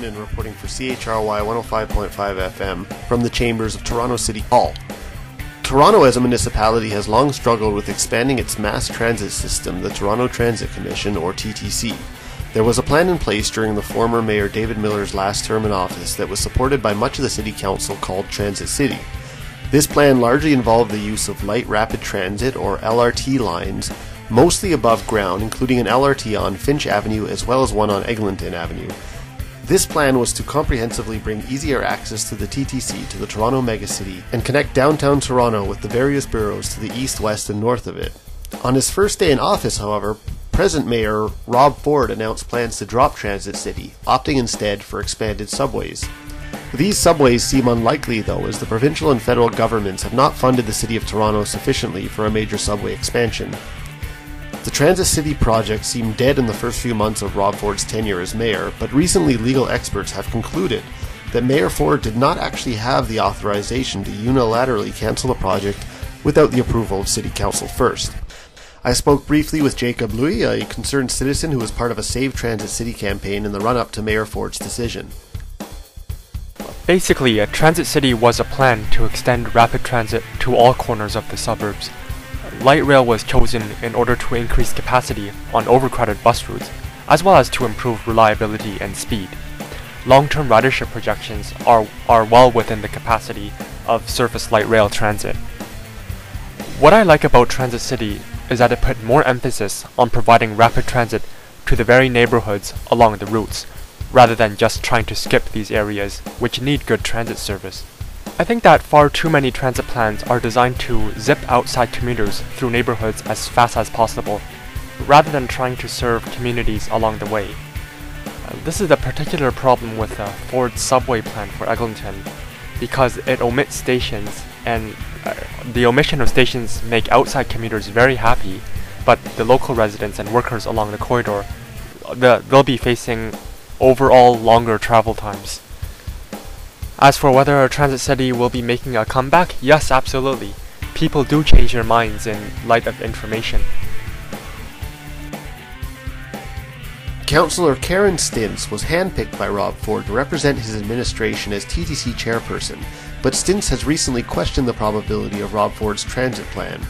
Zimmerman reporting for CHRY 105.5 FM from the chambers of Toronto City Hall. Toronto as a municipality has long struggled with expanding its mass transit system, the Toronto Transit Commission, or TTC. There was a plan in place during the former Mayor David Miller's last term in office that was supported by much of the City Council called Transit City. This plan largely involved the use of light rapid transit, or LRT lines, mostly above ground, including an LRT on Finch Avenue as well as one on Eglinton Avenue. This plan was to comprehensively bring easier access to the TTC to the Toronto megacity and connect downtown Toronto with the various boroughs to the east, west and north of it. On his first day in office, however, present Mayor Rob Ford announced plans to drop Transit City, opting instead for expanded subways. These subways seem unlikely though, as the provincial and federal governments have not funded the City of Toronto sufficiently for a major subway expansion. The Transit City project seemed dead in the first few months of Rob Ford's tenure as mayor, but recently legal experts have concluded that Mayor Ford did not actually have the authorization to unilaterally cancel the project without the approval of City Council first. I spoke briefly with Jacob Louey, a concerned citizen who was part of a Save Transit City campaign in the run-up to Mayor Ford's decision. Basically, Transit City was a plan to extend rapid transit to all corners of the suburbs. Light rail was chosen in order to increase capacity on overcrowded bus routes, as well as to improve reliability and speed. Long-term ridership projections are well within the capacity of surface light rail transit. What I like about Transit City is that it put more emphasis on providing rapid transit to the very neighborhoods along the routes, rather than just trying to skip these areas which need good transit service. I think that far too many transit plans are designed to zip outside commuters through neighborhoods as fast as possible, rather than trying to serve communities along the way. This is a particular problem with Ford's subway plan for Eglinton, because it omits stations, and the omission of stations make outside commuters very happy, but the local residents and workers along the corridor, they'll be facing overall longer travel times. As for whether Transit City will be making a comeback, yes, absolutely. People do change their minds in light of information. Councillor Karen Stintz was handpicked by Rob Ford to represent his administration as TTC Chairperson, but Stintz has recently questioned the probability of Rob Ford's transit plan.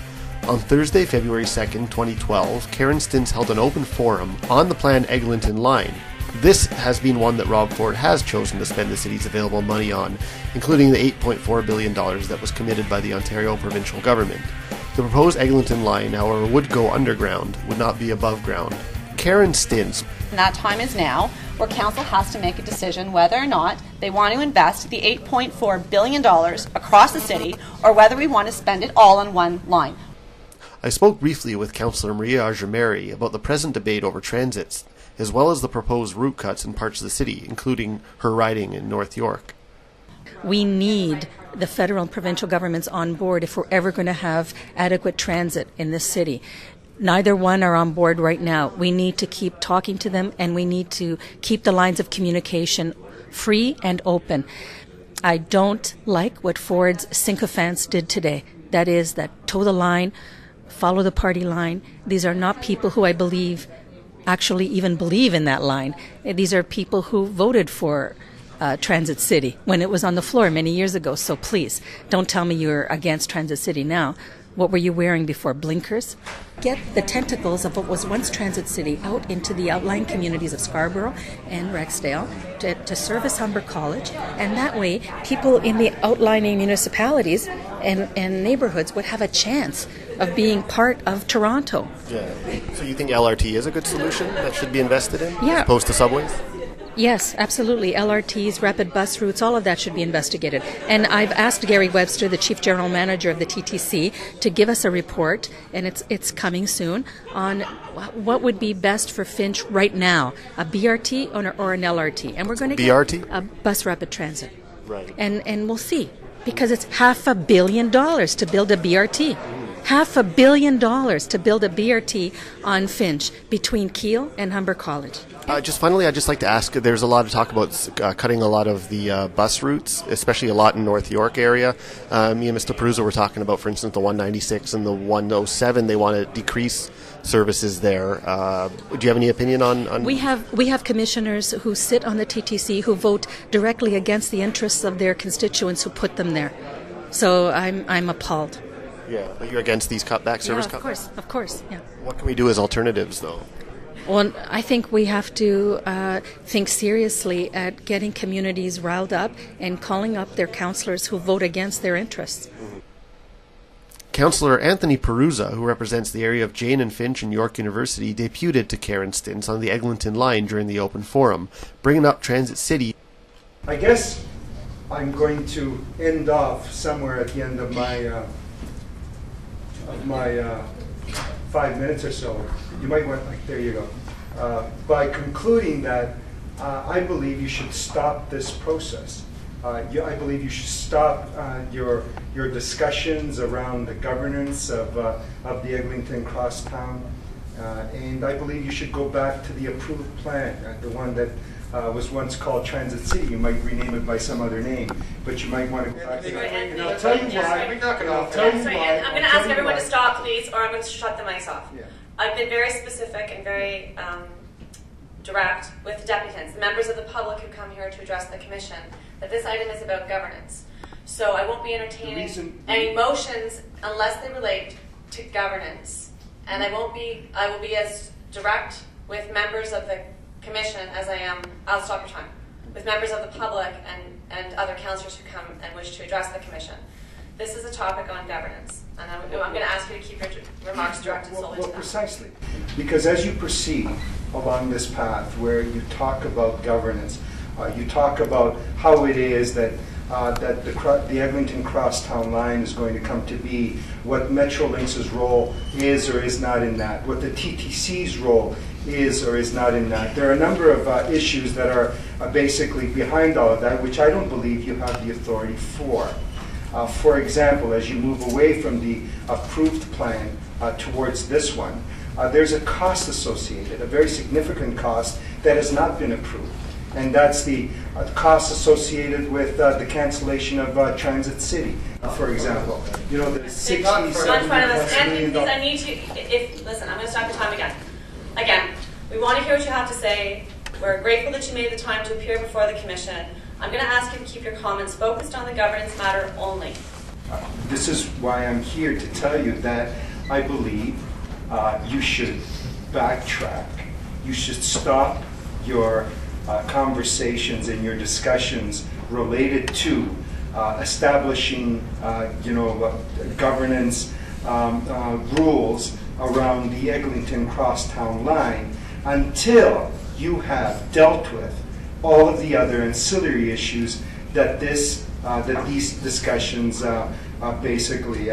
On Thursday, February 2nd, 2012, Karen Stintz held an open forum on the planned Eglinton line. This has been one that Rob Ford has chosen to spend the city's available money on, including the $8.4 billion that was committed by the Ontario provincial government. The proposed Eglinton line, however, would go underground, would not be above ground. Karen Stintz. That time is now, where Council has to make a decision whether or not they want to invest the $8.4 billion across the city, or whether we want to spend it all on one line. I spoke briefly with Councillor Augimeri about the present debate over transits, as well as the proposed route cuts in parts of the city, including her riding in North York. We need the federal and provincial governments on board if we're ever going to have adequate transit in this city. Neither one are on board right now. We need to keep talking to them, and we need to keep the lines of communication free and open. I don't like what Ford's sycophants did today. That is, that toe the line, follow the party line. These are not people who I believe actually even believe in that line. These are people who voted for Transit City when it was on the floor many years ago. So please, don't tell me you're against Transit City now. What were you wearing before? Blinkers? Get the tentacles of what was once Transit City out into the outlying communities of Scarborough and Rexdale to service Humber College, and that way people in the outlying municipalities and neighborhoods would have a chance of being part of Toronto. Yeah. So you think LRT is a good solution that should be invested in, yeah, as opposed to subways? Yes, absolutely. LRTs, rapid bus routes, all of that should be investigated. And I've asked Gary Webster, the Chief General Manager of the TTC, to give us a report, and it's coming soon, on what would be best for Finch right now, a BRT or an LRT. And we're going to get BRT? A bus rapid transit. Right. And we'll see, because it's $500 million to build a BRT. $500 million to build a BRT on Finch between Keele and Humber College. Just finally, I'd just like to ask, there's a lot of talk about cutting a lot of the bus routes, especially a lot in North York area. Me and Mr. Perruzza were talking about, for instance, the 196 and the 107. They want to decrease services there. Do you have any opinion on? We have commissioners who sit on the TTC who vote directly against the interests of their constituents who put them there. So I'm appalled. Yeah, but you're against these cutback service cutbacks? Of course, yeah. What can we do as alternatives, though? Well, I think we have to think seriously at getting communities riled up and calling up their councillors who vote against their interests. Mm-hmm. Councillor Anthony Perruzza, who represents the area of Jane and Finch and York University, deputed to Karen Stintz on the Eglinton line during the open forum, bringing up Transit City. I guess I'm going to end off somewhere at the end of my 5 minutes or so. You might want, there you go, by concluding that I believe you should stop this process. I believe you should stop your discussions around the governance of the Eglinton Crosstown, and I believe you should go back to the approved plan, the one that was once called Transit City. You might rename it by some other name, but you might want to go back to that. And I'll tell you why. I'm going to ask everyone to stop, please, or I'm going to shut the mics off. Yeah. I've been very specific and very direct with the deputants, the members of the public who come here to address the commission, that this item is about governance. So I won't be entertaining any motions unless they relate to governance. And I will be as direct with members of the commission as I am, I'll stop your time, with members of the public and other councillors who come and wish to address the commission. This is a topic on governance, and I'm going to ask you to keep your remarks directed solely to that. Precisely, because as you proceed along this path where you talk about governance, you talk about how it is that the Eglinton Crosstown line is going to come to be, what Metrolinx's role is or is not in that, what the TTC's role is or is not in that. There are a number of issues that are basically behind all of that, which I don't believe you have the authority for. For example, as you move away from the approved plan towards this one, there's a cost associated, a very significant cost that has not been approved. And that's the cost associated with the cancellation of Transit City, for example. You know, the 67 Anthony, please, I need to, listen, I'm going to stop your time again. Again, we want to hear what you have to say. We're grateful that you made the time to appear before the commission. I'm going to ask you to keep your comments focused on the governance matter only. This is why I'm here to tell you that I believe you should backtrack. You should stop your conversations and your discussions related to establishing, governance rules around the Eglinton Crosstown line until you have dealt with all of the other ancillary issues that these discussions basically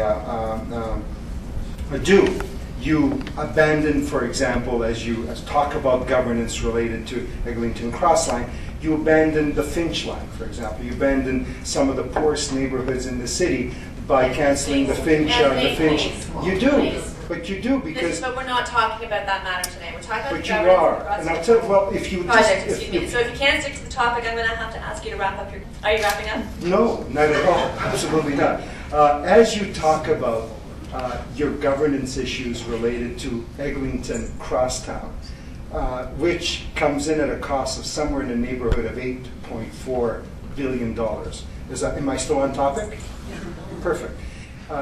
do. You abandon, for example, as you talk about governance related to Eglinton Crossline, you abandon the Finch line, for example. You abandon some of the poorest neighborhoods in the city by canceling the Finch. You do, but you do because. But we're not talking about that matter today. We're talking about. But you are, and I'll tell you. Well, if you project, excuse me. So if you can't stick to the topic, I'm going to have to ask you to wrap up your. Are you wrapping up? No, not at all. Absolutely not. As you talk about your governance issues related to Eglinton Crosstown, which comes in at a cost of somewhere in the neighborhood of $8.4 billion. Am I still on topic? Yeah. Perfect.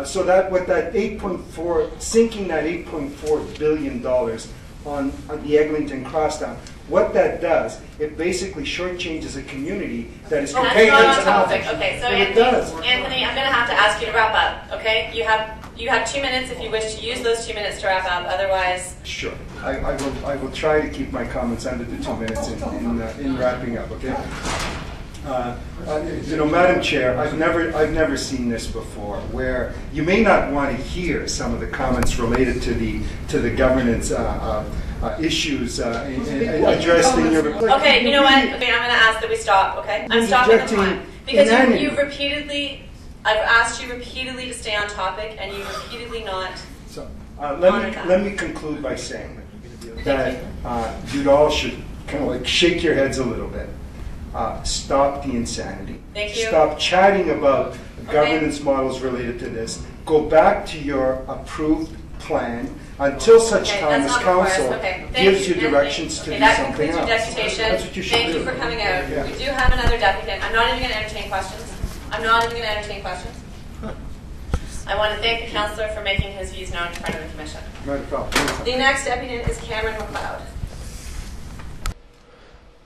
So that with that sinking that $8.4 billion on the Eglinton Crosstown, what that does, it basically shortchanges a community that is compared to topic. Okay, so Anthony, I'm going to have to ask you to wrap up. Okay, you have 2 minutes if you wish to use those 2 minutes to wrap up. Otherwise, sure. I will try to keep my comments under the 2 minutes in wrapping up. Okay. Madam Chair, I've never seen this before, where you may not want to hear some of the comments related to the governance issues addressed in your report. Okay, you know what? Okay, I'm going to ask that we stop. Okay, I'm stopping the time because you've repeatedly. I've asked you repeatedly to stay on topic, and you've repeatedly not. So let me conclude by saying that you all should kind of like shake your heads a little bit. Stop the insanity. Thank you. Stop chatting about governance models related to this. Go back to your approved plan until such time as that's not council before us. Okay, thank gives you Anthony. directions to Okay, do that something concludes your else. deputation. That's what you should Thank do. you for coming out. Yeah. We do have another deputant. I'm not even going to entertain questions. I'm not even going to entertain questions. I want to thank the councillor for making his views known in front of the commission. Not a problem. The next deputant is Cameron McLeod.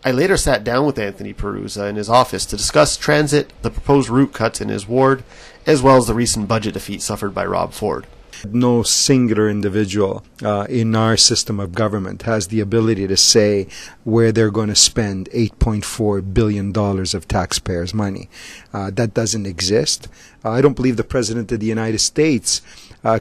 I later sat down with Anthony Perruzza in his office to discuss transit, the proposed route cuts in his ward, as well as the recent budget defeat suffered by Rob Ford. No singular individual in our system of government has the ability to say where they're going to spend $8.4 billion of taxpayers' money. That doesn't exist. I don't believe the President of the United States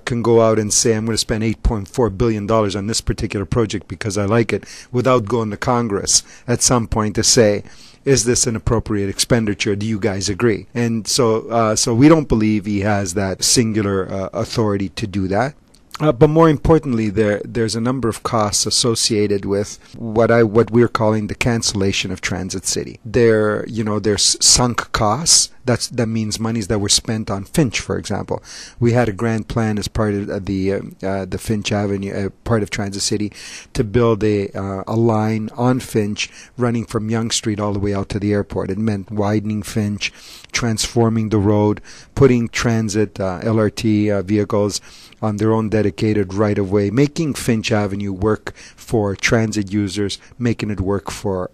can go out and say, I'm going to spend $8.4 billion on this particular project because I like it, without going to Congress at some point to say, is this an appropriate expenditure? Do you guys agree? And so we don't believe he has that singular authority to do that. But more importantly, there's a number of costs associated with what we're calling the cancellation of Transit City. There's sunk costs. That means monies that were spent on Finch, for example. We had a grand plan as part of the Finch Avenue, part of Transit City, to build a line on Finch running from Yonge Street all the way out to the airport. It meant widening Finch, transforming the road, putting transit LRT vehicles on their own dedicated right-of-way, making Finch Avenue work for transit users, making it work for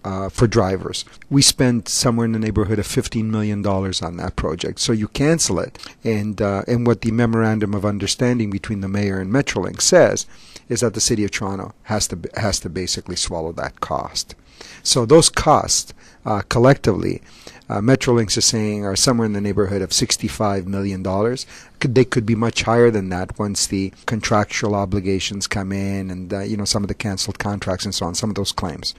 drivers. We spent somewhere in the neighborhood of $15 million on that project. So you cancel it, and what the Memorandum of Understanding between the Mayor and Metrolink says is that the City of Toronto has to basically swallow that cost. So those costs collectively, Metrolinx is saying, are somewhere in the neighborhood of $65 million. They could be much higher than that once the contractual obligations come in and some of the canceled contracts and so on, some of those claims.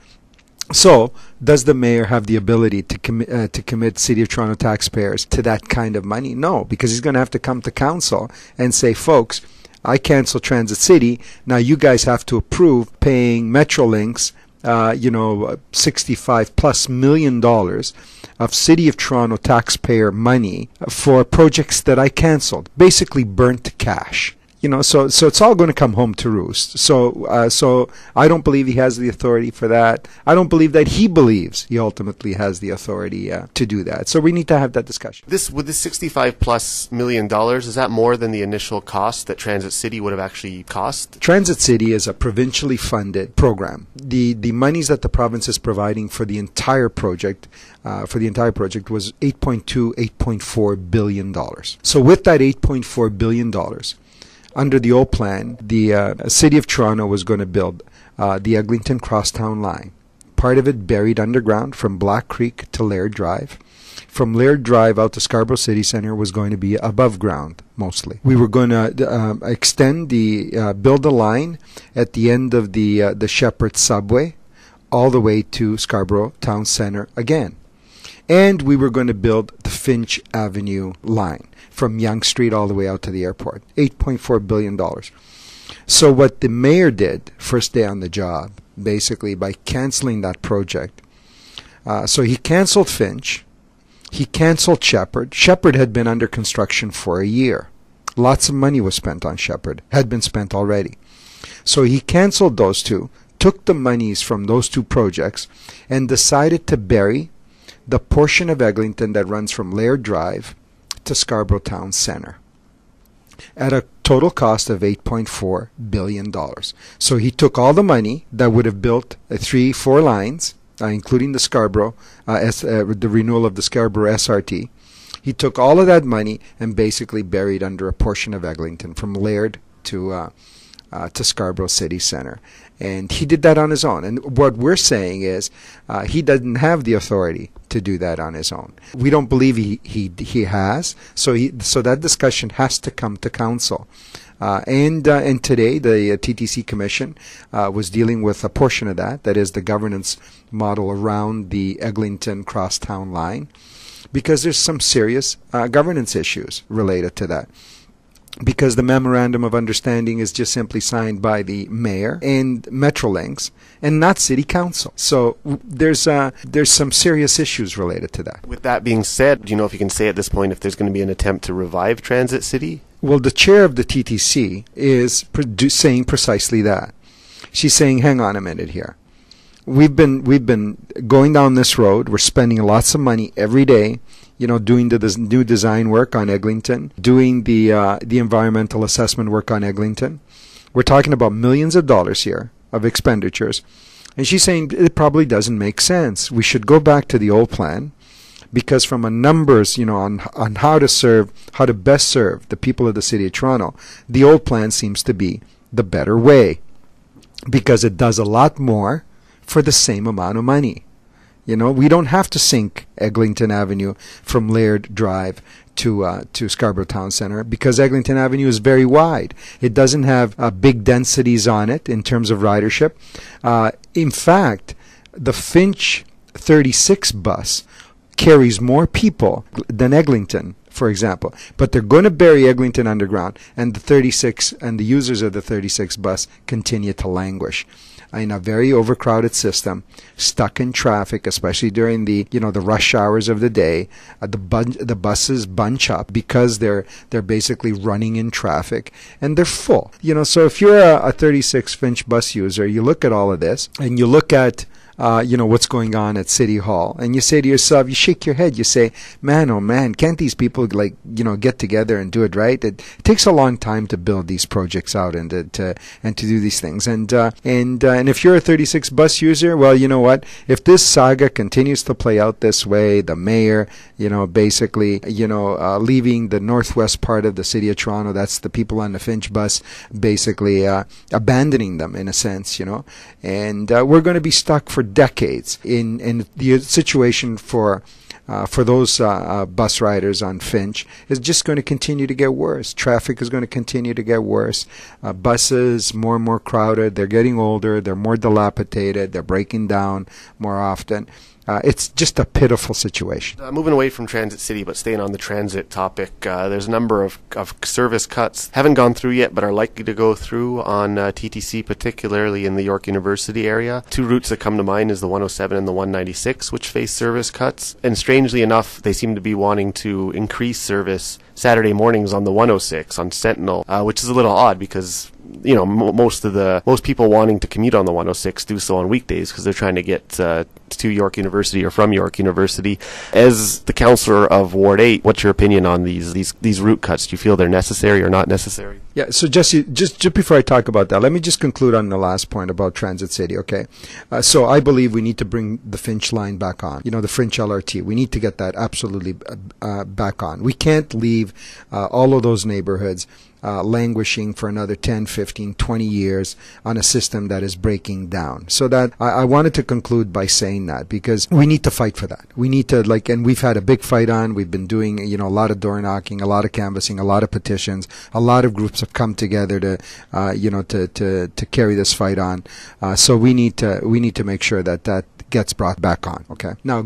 So, does the mayor have the ability to commit City of Toronto taxpayers to that kind of money? No, because he's going to have to come to council and say, folks, I cancel Transit City. Now you guys have to approve paying Metrolinx $65+ million of City of Toronto taxpayer money for projects that I canceled, basically burnt cash. So it's all going to come home to roost. So I don't believe he has the authority for that. I don't believe that he believes he ultimately has the authority to do that. So we need to have that discussion. With this $65+ million, is that more than the initial cost that Transit City would have actually cost? Transit City is a provincially funded program. The monies that the province is providing for the entire project was $8.4 billion. So with that $8.4 billion. Under the old plan, the City of Toronto was going to build the Eglinton Crosstown line, part of it buried underground from Black Creek to Laird Drive. From Laird Drive out to Scarborough City Centre was going to be above ground, mostly. We were going to build a line at the end of the Shepherd subway all the way to Scarborough Town Centre again. And we were going to build the Finch Avenue line from Yonge Street all the way out to the airport. $8.4 billion. So what the mayor did, first day on the job, basically by canceling that project, so he canceled Finch, he canceled Shepherd. Shepherd had been under construction for a year. Lots of money was spent on Shepherd, had been spent already. So he canceled those two, took the monies from those two projects, and decided to bury the portion of Eglinton that runs from Laird Drive to Scarborough Town Centre at a total cost of $8.4 billion. So he took all the money that would have built 3-4 lines, including the Scarborough, the renewal of the Scarborough SRT. He took all of that money and basically buried under a portion of Eglinton from Laird to Scarborough City Centre. And he did that on his own. And what we're saying is he doesn't have the authority to do that on his own. We don't believe he has. So that discussion has to come to council. And today the TTC Commission was dealing with a portion of that is the governance model around the Eglinton Crosstown line, because there's some serious governance issues related to that. because the memorandum of understanding is just simply signed by the mayor and Metrolinx and not city council. So there's some serious issues related to that. With that being said, do you know if you can say at this point if there's going to be an attempt to revive Transit City? Well, the chair of the TTC is saying precisely that. She's saying, hang on a minute here. We've been going down this road. We're spending lots of money every day, doing the new design work on Eglinton, doing the environmental assessment work on Eglinton. We're talking about millions of dollars here of expenditures. And she's saying it probably doesn't make sense. We should go back to the old plan, because from a numbers, on how to best serve the people of the City of Toronto, the old plan seems to be the better way, because it does a lot more for the same amount of money. We don't have to sink Eglinton Avenue from Laird Drive to Scarborough Town Centre, because Eglinton Avenue is very wide. It doesn't have big densities on it in terms of ridership. In fact, the Finch 36 bus carries more people than Eglinton, for example. But they're going to bury Eglinton underground, and the 36 and the users of the 36 bus continue to languish in a very overcrowded system, stuck in traffic, especially during the the rush hours of the day. The buses bunch up because they're basically running in traffic, and they're full. So if you're a 36 Finch bus user, you look at all of this, and you look at what's going on at City Hall, and you say to yourself, you shake your head, you say, man, oh man, can't these people get together and do it right? It takes a long time to build these projects out and to do these things. And if you're a 36 bus user, well, you know what? If this saga continues to play out this way, the mayor, basically, leaving the northwest part of the City of Toronto, that's the people on the Finch bus, basically abandoning them in a sense, and we're going to be stuck for decades in the situation for those bus riders on Finch is just going to continue to get worse. Traffic is going to continue to get worse. Buses more and more crowded. They're getting older. They're more dilapidated. They're breaking down more often. It's just a pitiful situation. Moving away from Transit City, but staying on the transit topic, there's a number of service cuts. Haven't gone through yet, but are likely to go through on TTC, particularly in the York University area. Two routes that come to mind is the 107 and the 196, which face service cuts. And strangely enough, they seem to be wanting to increase service Saturday mornings on the 106 on Sentinel, which is a little odd because most people wanting to commute on the 106 do so on weekdays because they're trying to get to York University or from York University. As the councillor of Ward 8, what's your opinion on these route cuts? Do you feel they're necessary or not necessary? Yeah, so Jesse, just before I talk about that, let me just conclude on the last point about Transit City, okay? So I believe we need to bring the Finch line back on, the Finch LRT. We need to get that absolutely back on. We can't leave all of those neighborhoods languishing for another 10, 15, 20 years on a system that is breaking down. So that I wanted to conclude by saying that, because we need to fight for that. We need to, and we've had a big fight on. We've been doing, a lot of door knocking, a lot of canvassing, a lot of petitions. A lot of groups have come together to, to carry this fight on. So we need to make sure that gets brought back on. Okay. Now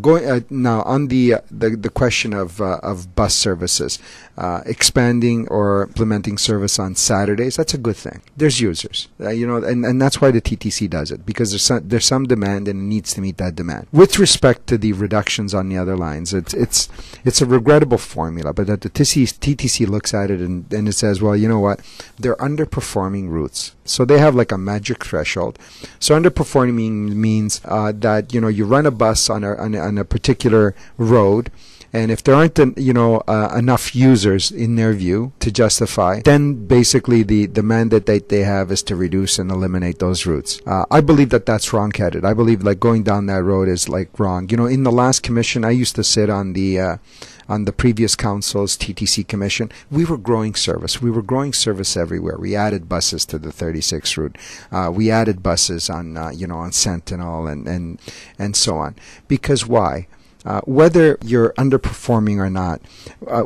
now on the question of bus services, expanding or implementing service on Saturdays, that's a good thing. There's users, and that's why the TTC does it, because there's some demand and it needs to meet that demand. With respect to the reductions on the other lines, it's a regrettable formula, but that the TTC looks at it and it says, well, you know what, they're underperforming routes. So they have like a magic threshold. So underperforming means that you run a bus on a particular road, and if there aren't enough users in their view to justify, then basically the mandate that they have is to reduce and eliminate those routes. I believe that that's wrong-headed. I believe going down that road is wrong. In the last commission, I used to sit on the previous council's TTC commission. We were growing service. We were growing service everywhere. We added buses to the 36 route. We added buses on on Sentinel and so on. Because why? whether you're underperforming or not,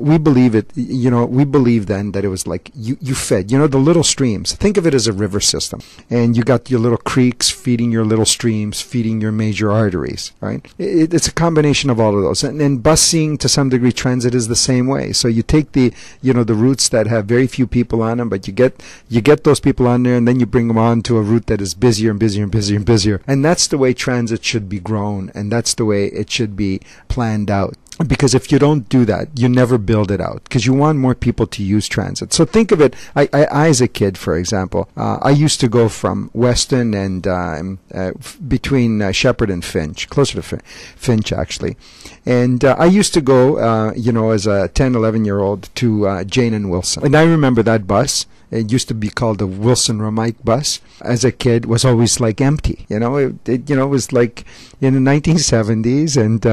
we believe it. We believe then that it was like you fed. The little streams. Think of it as a river system, and you got your little creeks feeding your little streams, feeding your major arteries. Right? It's a combination of all of those, and busing to some degree, transit is the same way. So you take the routes that have very few people on them, but you get those people on there, and then you bring them on to a route that is busier and busier and busier and busier. And that's the way transit should be grown, and that's the way it should be planned out. Because if you don't do that, you never build it out, because you want more people to use transit. So think of it, I as a kid, for example, I used to go from Weston and between Shepherd and Finch, closer to Finch actually. And I used to go, as a 10, 11-year-old to Jane and Wilson. And I remember that bus. It used to be called the Wilson-Ramike bus. As a kid, was always like empty. It was like in the 1970s and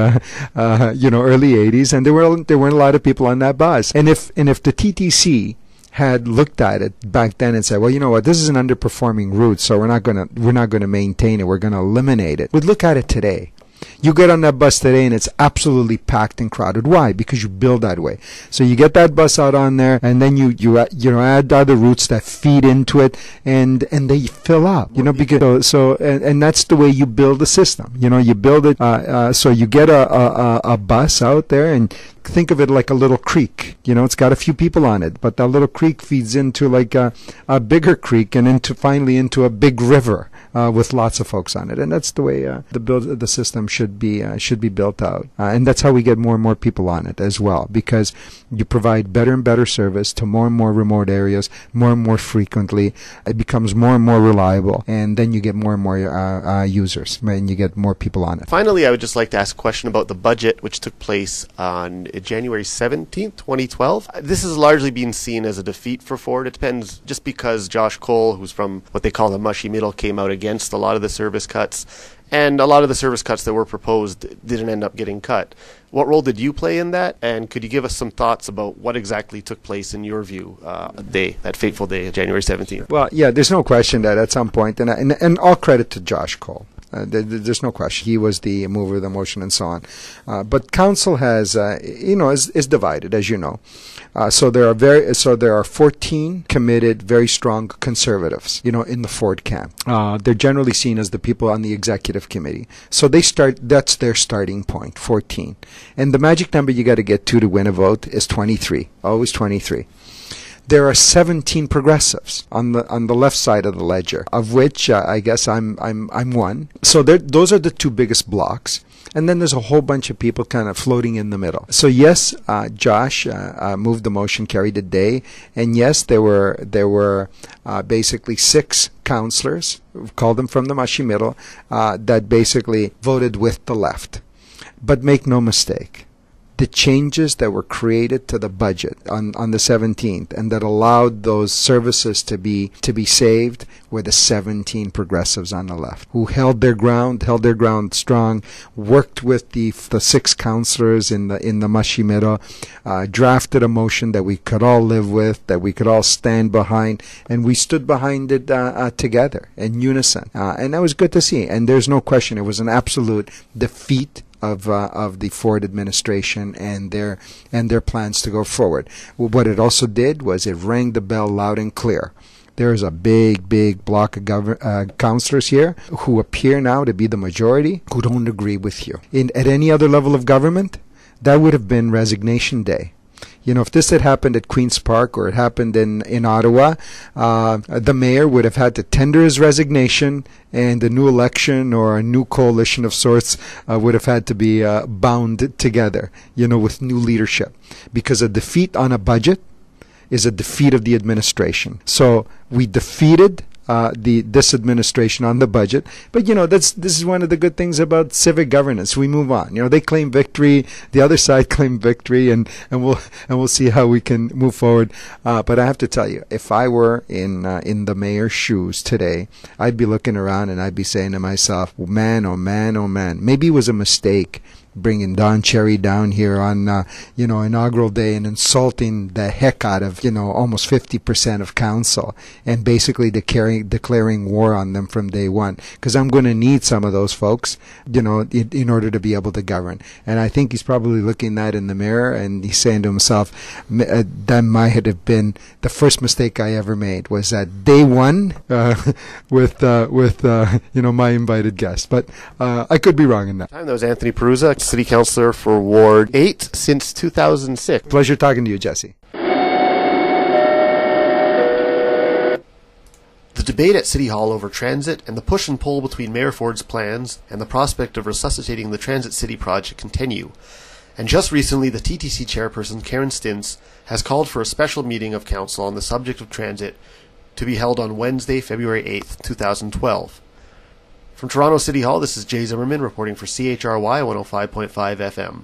early 80s, and there weren't a lot of people on that bus. And if the TTC had looked at it back then and said, well, you know what, this is an underperforming route, so we're not gonna maintain it. We're gonna eliminate it. We'd look at it today. You get on that bus today and it's absolutely packed and crowded. Why? Because you build that way. So you get that bus out on there, and then you add other routes that feed into it, and they fill up. Because and that's the way you build a system. You build it so you get a bus out there, and think of it like a little creek. It's got a few people on it, but that little creek feeds into like a bigger creek, and finally into a big river with lots of folks on it. And that's the way the system should be built out. And that's how we get more and more people on it as well, because you provide better and better service to more and more remote areas, more and more frequently. It becomes more and more reliable, and then you get more and more users, and you get more people on it. Finally, I would just like to ask a question about the budget, which took place on January 17th, 2012. This has largely been seen as a defeat for Ford. It depends, just because Josh Cole, who's from what they call the mushy middle, came out against a lot of the service cuts, and a lot of the service cuts that were proposed didn't end up getting cut. What role did you play in that? And could you give us some thoughts about what exactly took place in your view that fateful day, January 17th? Well, yeah, there's no question that at some point, and all credit to Josh Cole. There's no question. He was the mover of the motion and so on. But council has, is divided, as you know. So there are 14 committed, very strong conservatives, in the Ford camp. They're generally seen as the people on the executive committee. So that's their starting point, 14. And the magic number you got to get to win a vote is 23, always 23. There are 17 progressives on the left side of the ledger, of which I guess I'm one. So those are the two biggest blocks, and then there's a whole bunch of people kind of floating in the middle. So yes, Josh moved the motion, carried the day, and yes, there were basically 6 councillors, called them from the mushy middle, that basically voted with the left. But make no mistake, the changes that were created to the budget on the 17th and that allowed those services to be saved were the 17 progressives on the left, who held their ground strong, worked with the 6 councillors in the mushy middle, drafted a motion that we could all live with, that we could all stand behind, and we stood behind it together in unison. And that was good to see. And there's no question it was an absolute defeat of the Ford administration and their plans to go forward. Well, what it also did was it rang the bell loud and clear. There is a big block of councillors here who appear now to be the majority who don't agree with you. At any other level of government, that would have been resignation day. If this had happened at Queen's Park or it happened in Ottawa, the mayor would have had to tender his resignation, and a new election or a new coalition of sorts would have had to be bound together, with new leadership. Because a defeat on a budget is a defeat of the administration. So we defeated this administration on the budget, but this is one of the good things about civic governance. We move on. They claim victory, the other side claim victory, and we'll see how we can move forward. But I have to tell you, if I were in the mayor's shoes today, I'd be looking around and I'd be saying to myself, man, oh man, oh man, maybe it was a mistake bringing Don Cherry down here on, inaugural day and insulting the heck out of, almost 50% of council and basically declaring war on them from day one. Because I'm going to need some of those folks, in order to be able to govern. And I think he's probably looking that in the mirror and he's saying to himself, that might have been the first mistake I ever made, was that day one with my invited guest. But I could be wrong in that. That was Anthony Perruzza, City Councillor for Ward 8 since 2006. Pleasure talking to you, Jesse. The debate at City Hall over transit and the push and pull between Mayor Ford's plans and the prospect of resuscitating the Transit City project continue. And just recently, the TTC Chairperson Karen Stintz has called for a special meeting of Council on the subject of transit to be held on Wednesday, February 8th, 2012. From Toronto City Hall, this is Jay Zimmerman reporting for CHRY 105.5 FM.